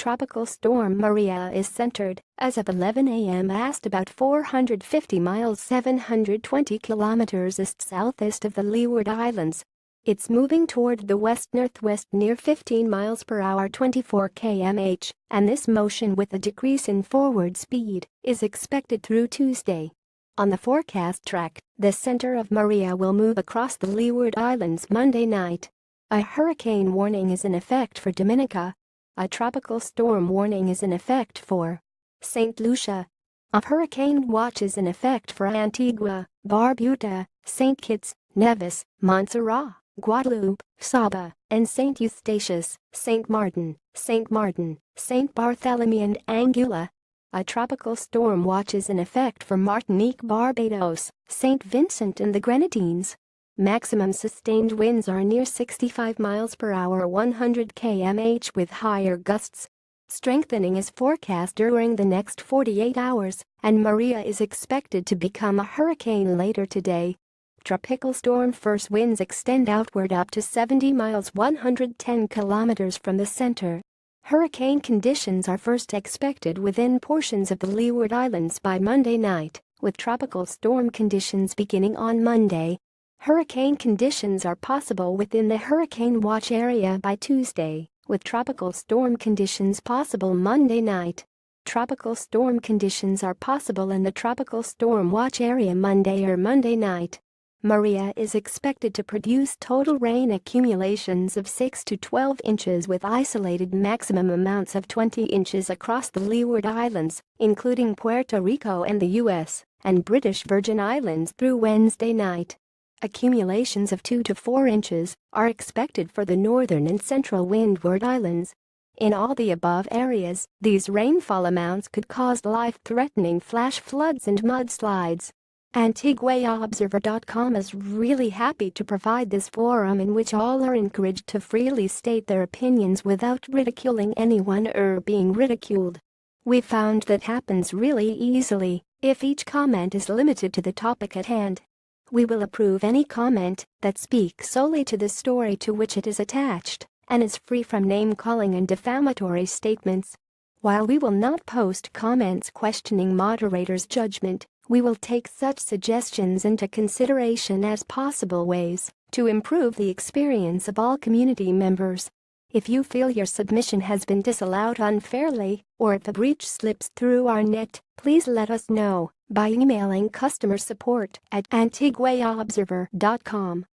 Tropical Storm Maria is centered, as of 11 a.m. about 450 miles 720 kilometers east-southeast of the Leeward Islands. It's moving toward the west-northwest near 15 miles per hour 24 km/h, and this motion with a decrease in forward speed is expected through Tuesday. On the forecast track, the center of Maria will move across the Leeward Islands Monday night. A hurricane warning is in effect for Dominica. A tropical storm warning is in effect for St. Lucia. A hurricane watch is in effect for Antigua, Barbuda, St. Kitts, Nevis, Montserrat, Guadeloupe, Saba, and St. Eustatius, St. Martin, St. Barthélemy and Anguilla. A tropical storm watch is in effect for Martinique, Barbados, St. Vincent and the Grenadines. Maximum sustained winds are near 65 miles per hour 100 km/h with higher gusts. Strengthening is forecast during the next 48 hours, and Maria is expected to become a hurricane later today. Tropical storm force winds extend outward up to 70 miles 110 kilometers from the center. Hurricane conditions are first expected within portions of the Leeward Islands by Monday night, with tropical storm conditions beginning on Monday. Hurricane conditions are possible within the hurricane watch area by Tuesday, with tropical storm conditions possible Monday night. Tropical storm conditions are possible in the tropical storm watch area Monday or Monday night. Maria is expected to produce total rain accumulations of 6 to 12 inches with isolated maximum amounts of 20 inches across the Leeward Islands, including Puerto Rico and the U.S. and British Virgin Islands through Wednesday night. Accumulations of 2 to 4 inches are expected for the northern and central Windward Islands. In all the above areas, these rainfall amounts could cause life-threatening flash floods and mudslides. AntiguaObserver.com is really happy to provide this forum in which all are encouraged to freely state their opinions without ridiculing anyone or being ridiculed. We found that happens really easily if each comment is limited to the topic at hand. We will approve any comment that speaks solely to the story to which it is attached and is free from name-calling and defamatory statements. While we will not post comments questioning moderators' judgment, we will take such suggestions into consideration as possible ways to improve the experience of all community members. If you feel your submission has been disallowed unfairly, or if a breach slips through our net, please let us know by emailing customer support@antiguaobserver.com.